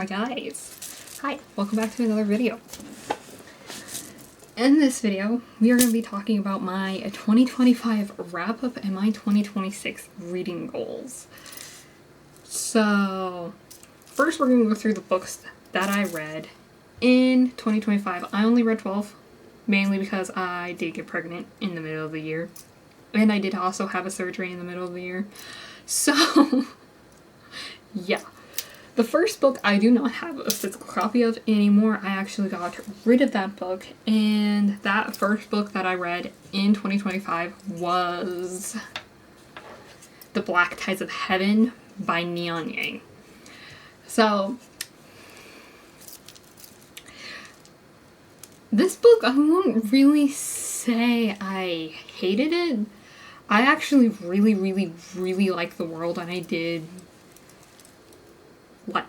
my guys. Hi, welcome back to another video. In this video, we are going to be talking about my 2025 wrap-up and my 2026 reading goals. So, first we're going to go through the books that I read in 2025. I only read 12, mainly because I did get pregnant in the middle of the year. And I did also have a surgery in the middle of the year. So, yeah. The first book I do not have a physical copy of anymore. I actually got rid of that book, and that first book that I read in 2025 was The Black Tides of Heaven by Neon Yang. So, this book, I won't really say I hated it. I actually really like the world, and I did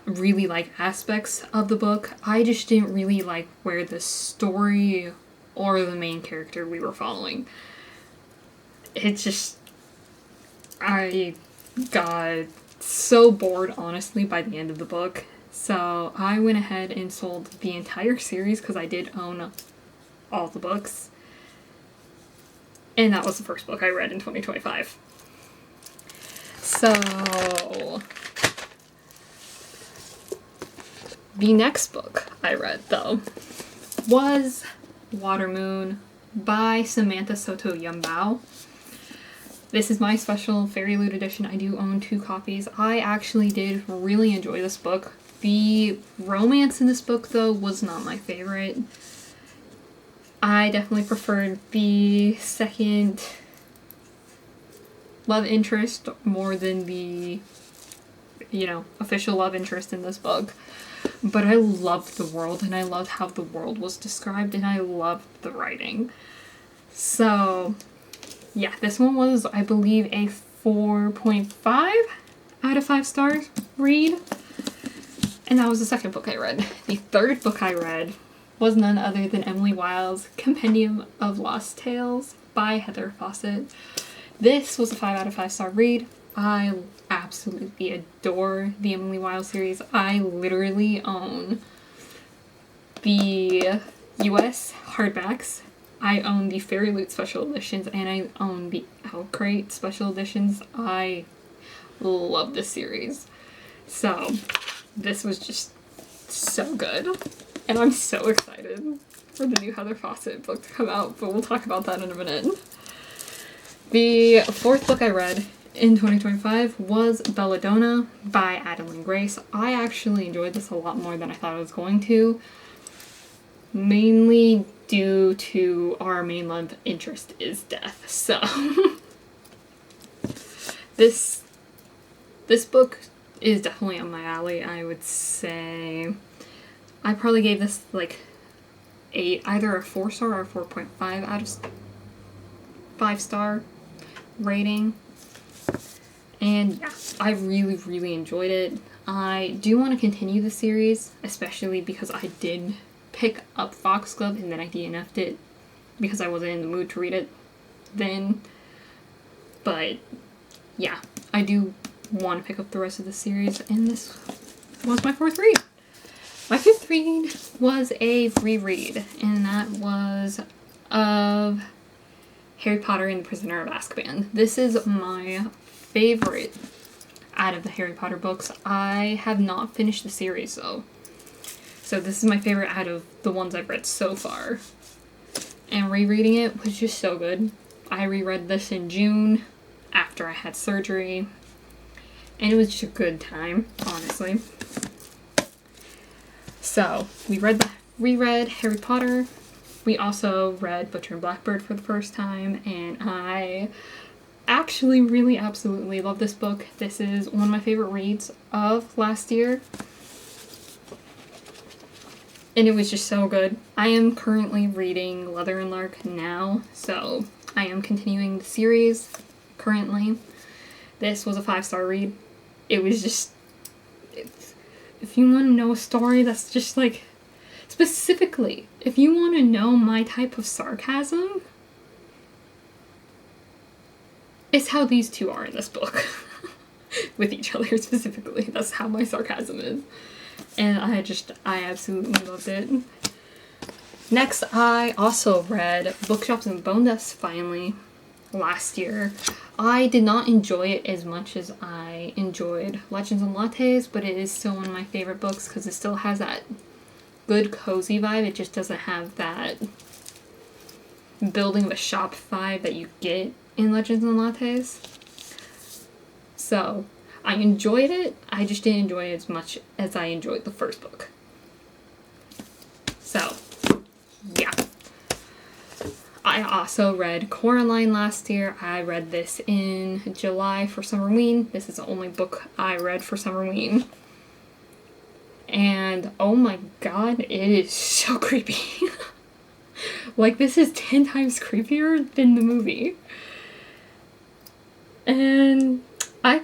really like aspects of the book. I just didn't really like where the story or the main character we were following. It's just, I got so bored, honestly, by the end of the book. So I went ahead and sold the entire series because I did own all the books. And that was the first book I read in 2025. So the next book I read, though, was Water Moon by Samantha Soto Yumbao. This is my special Fairy Loot edition. I do own 2 copies. I actually did really enjoy this book. The romance in this book, though, was not my favorite. I definitely preferred the second love interest more than the, official love interest in this book. But I loved the world, and I loved how the world was described, and I loved the writing. So, yeah, this one was, I believe, a 4.5 out of 5 stars read. And that was the second book I read. The third book I read was none other than Emily Wilde's Compendium of Lost Tales by Heather Fawcett. This was a 5 out of 5 star read. I absolutely adore the Emily Wilde series. I literally own the US hardbacks. I own the Fairy Loot special editions, and I own the Crate special editions. I love this series. So, this was just so good. And I'm so excited for the new Heather Fawcett book to come out, but we'll talk about that in a minute. The fourth book I read in 2025 was Belladonna by Adeline Grace. I actually enjoyed this a lot more than I thought I was going to, mainly due to our main love interest is death. So this book is definitely up my alley. I would say I probably gave this like either a 4-star or 4.5 out of 5-star rating. And yeah, I really enjoyed it. I do want to continue the series, especially because I did pick up Foxglove and then I DNF'd it because I wasn't in the mood to read it then. But yeah, I do want to pick up the rest of the series, and this was my 4th read. My 5th read was a reread, and that was of Harry Potter and the Prisoner of Azkaban. This is my favorite out of the Harry Potter books. I have not finished the series, though. So this is my favorite out of the ones I've read so far. And rereading it was just so good. I reread this in June after I had surgery. And it was just a good time, honestly. So, we reread Harry Potter. We also read Butcher and Blackbird for the first time, and I actually really absolutely love this book. This is one of my favorite reads of last year. And it was just so good. I am currently reading Leather and Lark now, so I am continuing the series currently. This was a 5-star read. It was just, if you want to know a story that's just like, specifically, if you want to know my type of sarcasm, it's how these two are in this book. With each other specifically. That's how my sarcasm is. And I absolutely loved it. Next, I also read Bookshops and Bone Dust finally last year. I did not enjoy it as much as I enjoyed Legends and Lattes, but it is still one of my favorite books because it still has that good cozy vibe. It just doesn't have that building of a shop vibe that you get in Legends and Lattes. So, I enjoyed it, I just didn't enjoy it as much as I enjoyed the first book. So, yeah. I also read Coraline last year. I read this in July for Summerween. This is the only book I read for Summerween. And oh my god, it is so creepy. Like, this is 10 times creepier than the movie. And I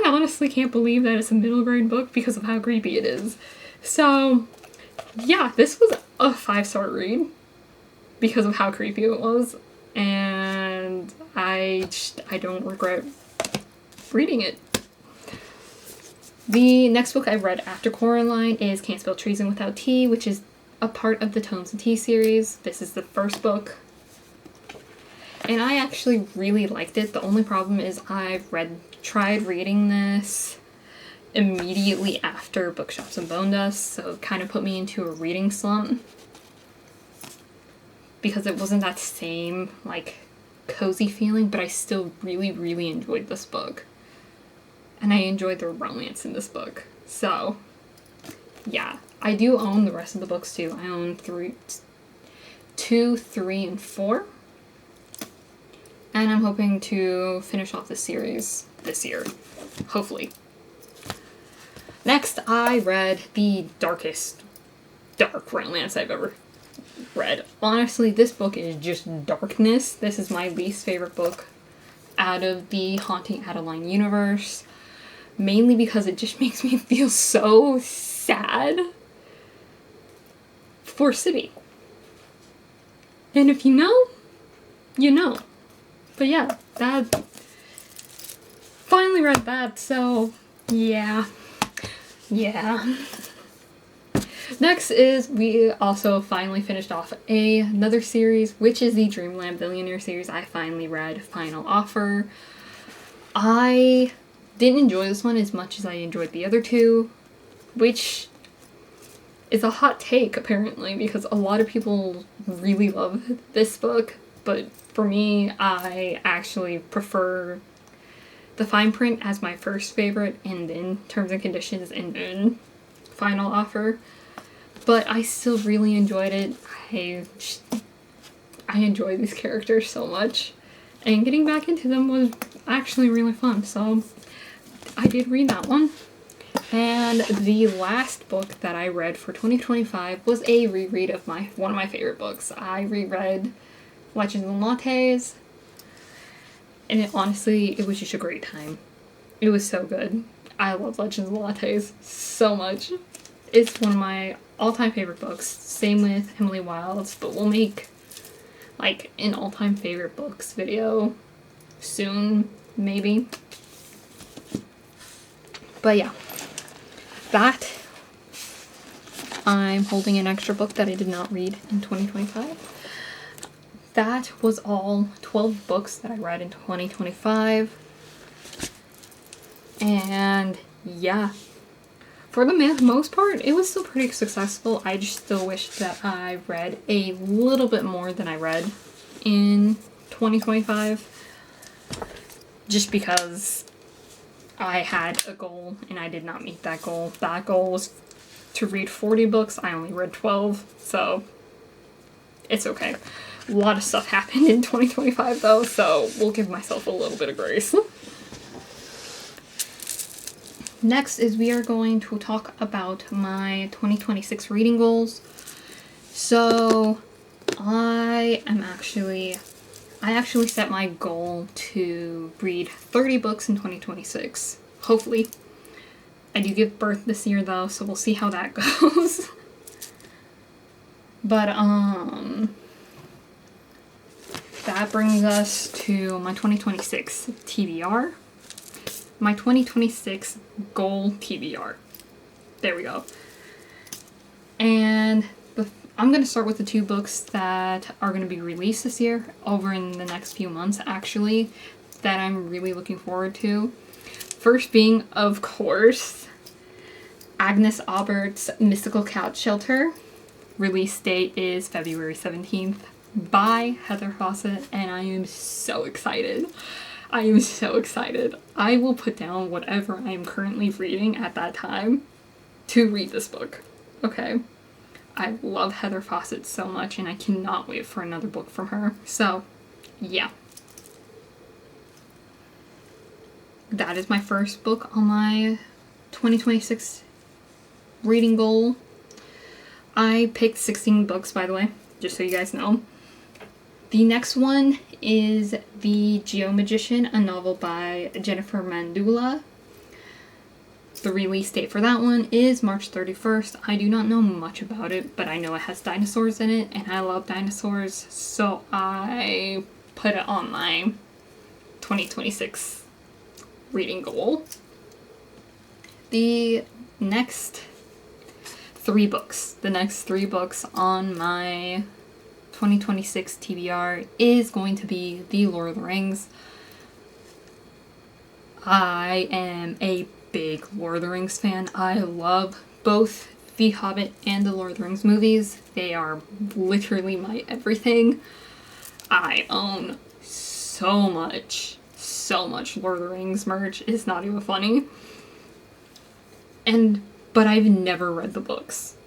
honestly can't believe that it's a middle grade book because of how creepy it is. So, yeah, this was a 5-star read because of how creepy it was. And I don't regret reading it. The next book I read after Coraline is Can't Spell Treason Without Tea, which is a part of the Tones and Tea series. This is the first book. And I actually really liked it. The only problem is I tried reading this immediately after Bookshops and Bone Dust, so it kind of put me into a reading slump. Because it wasn't that same, like, cozy feeling, but I still really, really enjoyed this book. And I enjoyed the romance in this book. So, yeah. I do own the rest of the books too. I own 2, 3, and 4. And I'm hoping to finish off the series this year. Hopefully. Next, I read the darkest dark romance I've ever read. Honestly, this book is just darkness. This is my least favorite book out of the Haunting Adeline universe. Mainly because it just makes me feel so sad for City. And if you know, you know. But yeah, that finally read that, so yeah. Next is we also finally finished off another series, which is the Dreamland Billionaire series. I finally read Final Offer. I didn't enjoy this one as much as I enjoyed the other two, which is a hot take apparently because a lot of people really love this book, but for me, I actually prefer the fine print as my first favorite, and then Terms and Conditions, and then Final Offer. But I still really enjoyed it. I enjoy these characters so much, and getting back into them was actually really fun, so I did read that one. And the last book that I read for 2025 was a reread of one of my favorite books. I reread Legends and Lattes, and it was just a great time. It was so good. I love Legends and Lattes so much. It's one of my all-time favorite books. Same with Emily Wilds, but we'll make like an all-time favorite books video soon, maybe. But yeah, that I'm holding an extra book that I did not read in 2025. That was all 12 books that I read in 2025. And yeah, for the most part, it was still pretty successful. I just still wish that I read a little bit more than I read in 2025. Just because I had a goal and I did not meet that goal. That goal was to read 40 books. I only read 12, so it's okay. A lot of stuff happened in 2025 though, so we'll give myself a little bit of grace. Next is we are going to talk about my 2026 reading goals. So I actually set my goal to read 30 books in 2026. Hopefully. I do give birth this year though, so we'll see how that goes. But that brings us to my 2026 TBR. My 2026 goal TBR. There we go. And I'm going to start with the 2 books that are going to be released this year, over in the next few months actually, that I'm really looking forward to. First being, of course, Agnes Aubert's Mystical Couch Shelter. Release date is February 17th by Heather Fawcett, and I am so excited. I am so excited. I will put down whatever I am currently reading at that time to read this book. Okay? I love Heather Fawcett so much, and I cannot wait for another book from her. So, yeah. That is my first book on my 2026 reading goal. I picked 16 books, by the way, just so you guys know. The next one is The Geomagician, a novel by Jennifer Mandula. The release date for that one is March 31st. I do not know much about it, but I know it has dinosaurs in it, and I love dinosaurs, so I put it on my 2026 reading goal. The next 3 books on my 2026 TBR is going to be The Lord of the Rings. I am a big Lord of the Rings fan. I love both The Hobbit and the Lord of the Rings movies. They are literally my everything. I own so much Lord of the Rings merch. It's not even funny. But I've never read the books.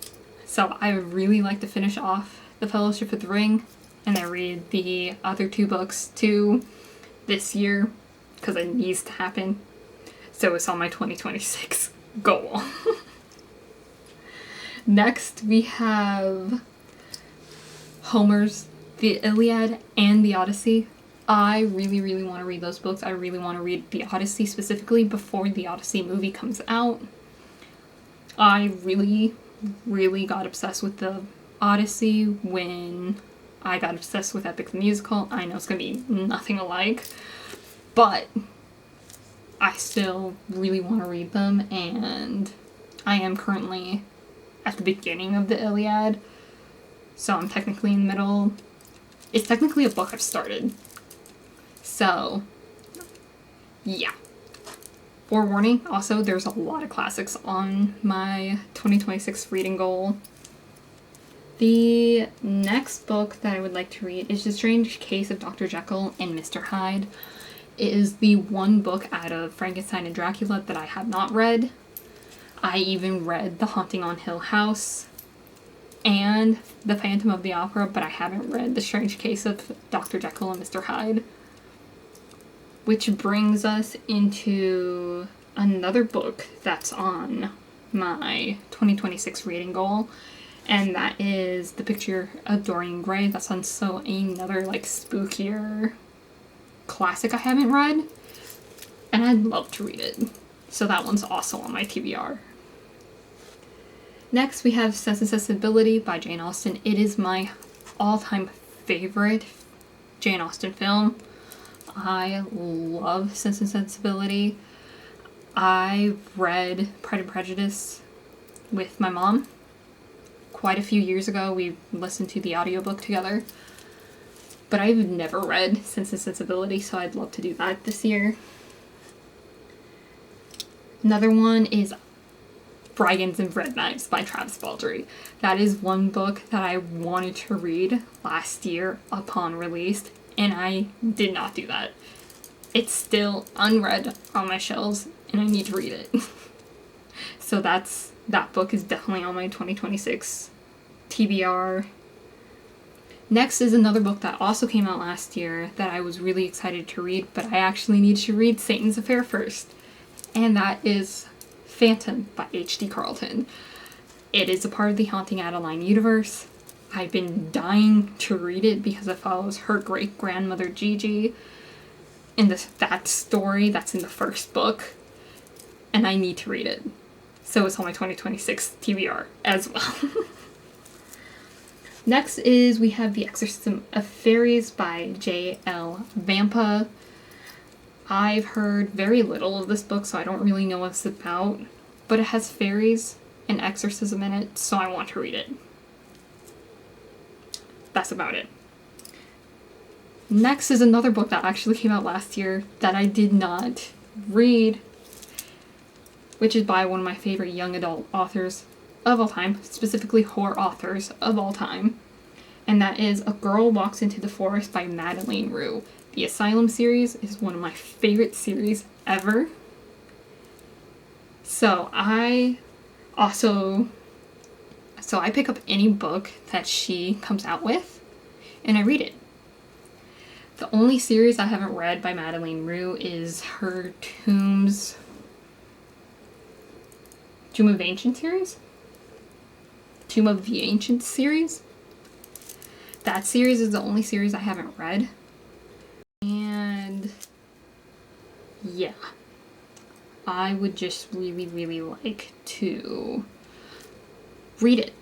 So I would really like to finish off The Fellowship of the Ring, and I read the other 2 books too this year, because it needs to happen. So it's on my 2026 goal. Next we have Homer's The Iliad and the Odyssey. I really, really want to read those books. I really want to read the Odyssey specifically before the Odyssey movie comes out. I really, really got obsessed with the Odyssey when I got obsessed with Epic the Musical. I know it's going to be nothing alike, but I still really want to read them, and I am currently at the beginning of the Iliad, so I'm technically in the middle. It's technically a book I've started. So, yeah. Forewarning, also, there's a lot of classics on my 2026 reading goal. The next book that I would like to read is The Strange Case of Dr. Jekyll and Mr. Hyde. It is the one book out of Frankenstein and Dracula that I have not read. I even read The Haunting on Hill House and The Phantom of the Opera, but I haven't read The Strange Case of Dr. Jekyll and Mr. Hyde. Which brings us into another book that's on my 2026 reading goal, and that is The Picture of Dorian Gray. That's also another spookier classic I haven't read, and I'd love to read it. So that one's also on my TBR. Next we have Sense and Sensibility by Jane Austen. It is my all-time favorite Jane Austen film. I love Sense and Sensibility. I read Pride and Prejudice with my mom quite a few years ago. We listened to the audiobook together. But I've never read Sense and Sensibility, so I'd love to do that this year. Another one is Brigands and Red Knives by Travis Baldree. That is one book that I wanted to read last year upon release, and I did not do that. It's still unread on my shelves, and I need to read it. So that book is definitely on my 2026 TBR. Next is another book that also came out last year that I was really excited to read, but I actually need to read Satan's Affair first, and that is Phantom by H.D. Carlton. It is a part of the Haunting Adeline universe. I've been dying to read it because it follows her great-grandmother Gigi in that story that's in the first book, and I need to read it. So it's on my 2026 TBR as well. Next is we have The Exorcism of Fairies by J.L. Vampa. I've heard very little of this book, so I don't really know what it's about, but it has fairies an exorcism in it, so I want to read it. That's about it. Next is another book that actually came out last year that I did not read, which is by one of my favorite young adult authors of all time, specifically horror authors of all time, and that is A Girl Walks into the Forest by Madeleine Roux. The Asylum series is one of my favorite series ever. So I pick up any book that she comes out with and I read it. The only series I haven't read by Madeleine Roux is her Tomb of the Ancient series? Tomb of the Ancient series? That series is the only series I haven't read. And yeah, I would just really, really like to read it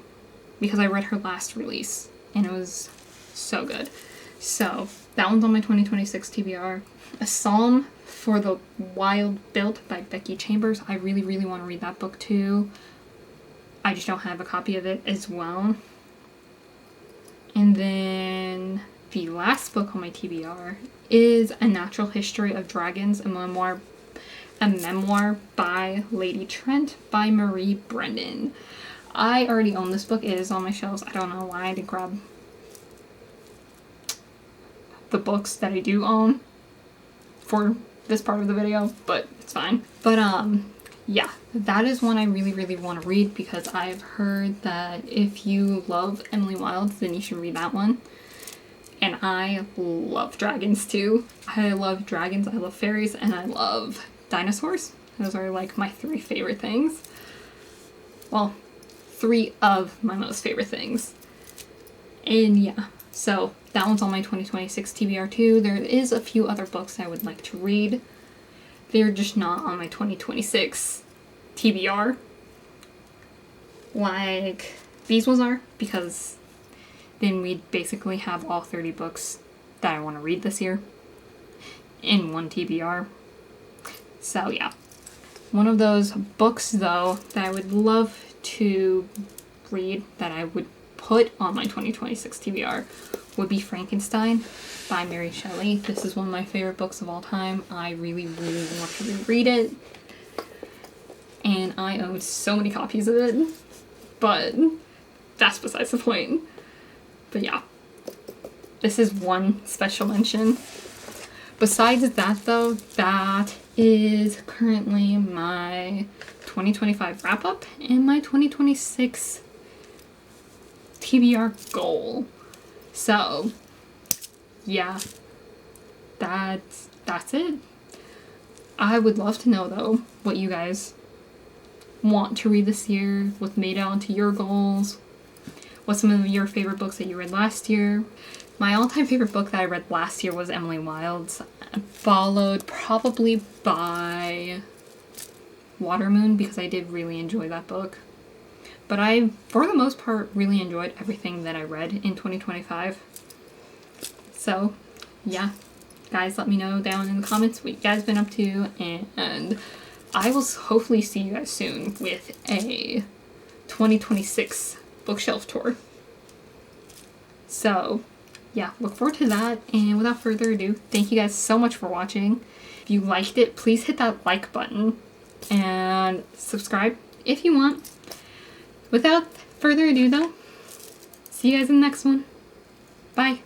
because I read her last release and it was so good. So that one's on my 2026 TBR. A Psalm for the Wild Built by Becky Chambers. I really, really want to read that book too. I just don't have a copy of it as well. And then the last book on my TBR is A Natural History of Dragons, a memoir by Lady Trent by Marie Brennan. I already own this book. It is on my shelves. I don't know why I didn't grab the books that I do own for this part of the video, but it's fine. But yeah, that is one I really, really want to read because I've heard that if you love Emily Wilde, then you should read that one. And I love dragons too. I love dragons, I love fairies, and I love dinosaurs. Those are like my three favorite things. Well, three of my most favorite things. And yeah, so that one's on my 2026 TBR too. There is a few other books I would like to read. They're just not on my 2026 TBR like these ones are, because then we'd basically have all 30 books that I want to read this year in one TBR. So yeah. One of those books though that I would love to read that I would put on my 2026 TBR would be Frankenstein by Mary Shelley. This is one of my favorite books of all time. I really, really want to reread it. And I own so many copies of it. But that's besides the point. But yeah. This is one special mention. Besides that though, that is currently my 2025 wrap-up and my 2026 TBR goal. So, yeah, that's it. I would love to know, though, what you guys want to read this year, what made it onto your goals, what some of your favorite books that you read last year. My all-time favorite book that I read last year was Emily Wilde's, followed probably by Watermoon, because I did really enjoy that book. But I, for the most part, really enjoyed everything that I read in 2025. So, yeah. Guys, let me know down in the comments what you guys been up to. And I will hopefully see you guys soon with a 2026 bookshelf tour. So, yeah, look forward to that. And without further ado, thank you guys so much for watching. If you liked it, please hit that like button. And subscribe if you want. Without further ado though, see you guys in the next one. Bye.